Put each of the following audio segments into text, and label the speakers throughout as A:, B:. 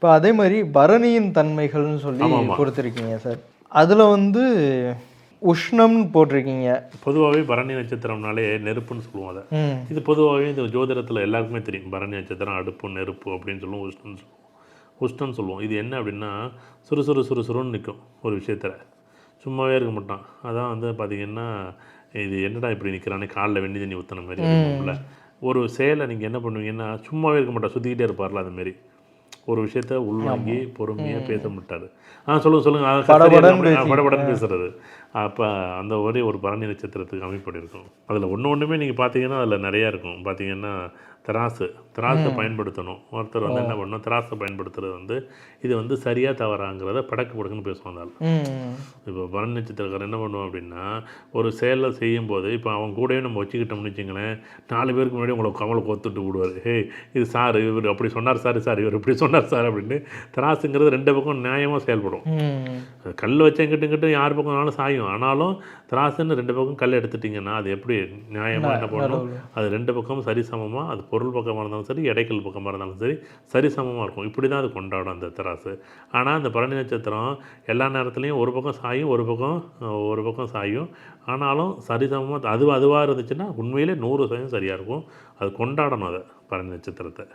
A: இப்போ அதே மாதிரி பரணியின் தன்மைகள்னு சொல்லி கொடுத்துருக்கீங்க சார். அதில் வந்து உஷ்ணம்னு போட்டிருக்கீங்க.
B: பொதுவாகவே பரணி நட்சத்திரம்னாலே நெருப்புன்னு சொல்லுவோம். அதை இது பொதுவாகவே இந்த ஜோதிடத்தில் எல்லாருக்குமே தெரியும். பரணி நட்சத்திரம் அடுப்பு நெருப்பு அப்படின்னு சொல்லுவோம், உஷ்ணம்னு சொல்லுவோம். உஷ்ணம்னு சொல்லுவோம். இது என்ன அப்படின்னா சுறுசுறுன்னு நிற்கும் ஒரு விஷயத்தில், சும்மாவே இருக்க மாட்டான். அதான் வந்து பார்த்திங்கன்னா இது என்னடா இப்படி நிற்கிறானே, காலில் வெண்ணி தண்ணி ஊற்றின மாதிரி இருக்கும்ல. ஒரு செயலை நீங்கள் என்ன பண்ணுவீங்கன்னா சும்மாவே இருக்க மாட்டா, சுற்றிக்கிட்டே இருப்பார்ல. அதுமாரி ஒரு விஷயத்த உள்வாங்கி பொறுமையாக பேச மாட்டார். சொல்லுங்கள் படபடன்னு பேசுகிறது. அப்போ அந்த ஒரே ஒரு பரணி நட்சத்திரத்துக்கு அமைப்படி இருக்கும். அதில் ஒன்றுமே நீங்கள் பார்த்தீங்கன்னா அதில் நிறையா இருக்கும். பார்த்தீங்கன்னா திராசை பயன்படுத்தணும். ஒருத்தர் வந்து என்ன பண்ணணும், திராசை பயன்படுத்துறது வந்து இது வந்து சரியாக தவறாங்கிறத படக்குன்னு பேசுவாங்க. இப்போ பரணி நட்சத்திரக்காரர் என்ன பண்ணுவோம் அப்படின்னா, ஒரு செயலை செய்யும்போது இப்போ அவங்க கூடவே நம்ம வச்சுக்கிட்டோம்னு வச்சுங்களேன், 4 பேருக்கு முன்னாடி உங்களை கவலை கொத்துட்டு விடுவார். இது சார் இவர் அப்படி சொன்னார் சார் இவர் இப்படி சொன்னார் சார் அப்படின்னு. திராசுங்கிறது 2 பக்கம் நியாயமாக செயல்படும். கல் வச்சா இங்கிட்டு யார் பக்கம் வேணாலும் சாயும். ஆனாலும் திராசுன்னு 2 பக்கம் கல் எடுத்துட்டிங்கன்னா அது எப்படி நியாயமாக என்ன பண்ணணும், அது 2 பக்கமும் சரிசமமாக, அது பொருள் பக்கமாக இருந்தாலும் சரி, எடைக்கல் பக்கமாக இருந்தாலும் சரி சரிசமமாக இருக்கும். இப்படி தான் அது கொண்டாடும் அந்த திராசு. ஆனால் அந்த பரணி நட்சத்திரம் எல்லா நேரத்துலையும் ஒரு பக்கம் சாயும், ஒரு பக்கம் சாயும். ஆனாலும் சரிசமமாக அதுவாக இருந்துச்சுன்னா உண்மையிலே 100% சரியாக இருக்கும். அது கொண்டாடணும் அதை பரணி நட்சத்திரத்தை.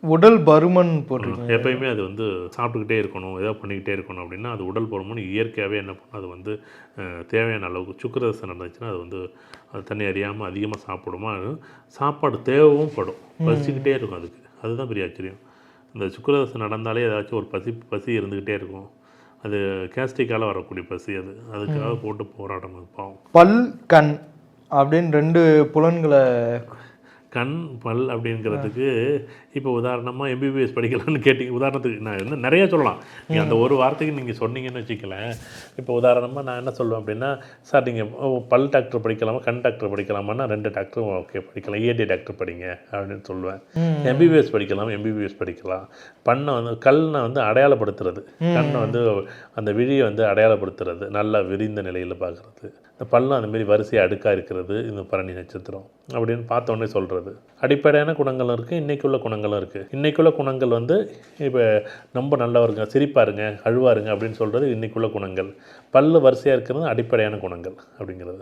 A: உடல் பருமன் போட்டு
B: எப்பயுமே அது வந்து சாப்பிட்டுக்கிட்டே இருக்கணும், ஏதோ பண்ணிக்கிட்டே இருக்கணும் அப்படின்னா அது உடல் பருமன் இயற்கையாகவே என்ன பண்ணும், அது வந்து தேவையான அளவுக்கு சுக்கிரதசை நடந்துச்சுன்னா அது வந்து அது தண்ணி அறியாமல் அதிகமாக சாப்பிடுமா, சாப்பாடு தேவையும் படும், பசிக்கிட்டே இருக்கும் அதுக்கு. அதுதான் பெரிய ஆச்சரியம். இந்த சுக்கிரதசை நடந்தாலே ஏதாச்சும் ஒரு பசி இருந்துக்கிட்டே இருக்கும். அது கேஸ்ட்ரிக்கால் வரக்கூடிய பசி. அதுக்காக போட்டு போராடணும். பாவம்.
A: பல் கண் அப்படின்னு 2 புலன்களை,
B: கண் பல் அப்படிங்கிறதுக்கு இப்போ உதாரணமாக எம்பிபிஎஸ் படிக்கலாம்னு கேட்டிங்க. உதாரணத்துக்கு நான் என்ன நிறைய சொல்லலாம். நீங்கள் அந்த ஒரு வார்த்தைக்கு நீங்கள் சொன்னீங்கன்னு வச்சுக்கலேன். இப்போ உதாரணமாக நான் என்ன சொல்லுவேன் அப்படின்னா, சார் நீங்கள் பல் டாக்டர் படிக்கலாமா கண் டாக்டர் படிக்கலாமான்னா 2 டாக்டரும் ஓகே படிக்கலாம், ஏடி டாக்டர் படிங்க அப்படின்னு சொல்லுவேன். எம்பிபிஎஸ் படிக்கலாம். கண்ணை வந்து அடையாளப்படுத்துறது, கண்ணை வந்து அந்த விழியை வந்து அடையாளப்படுத்துறது, நல்லா விரிந்த நிலையில் பார்க்குறது. இந்த பல்லும் அந்தமாரி வரிசையாக அடுக்காக இருக்கிறது இந்த பரணி நட்சத்திரம் அப்படின்னு பார்த்தோன்னே சொல்கிறது. அடிப்படையான குணங்களும் இருக்குது, இன்றைக்குள்ள குணங்களும் இருக்குது. இன்றைக்குள்ள குணங்கள் வந்து இப்போ ரொம்ப நல்லவருங்க, சிரிப்பாருங்க, அழுவாருங்க அப்படின்னு சொல்கிறது இன்றைக்குள்ள குணங்கள். பல்லு வரிசையாக இருக்கிறது அடிப்படையான குணங்கள் அப்படிங்கிறது.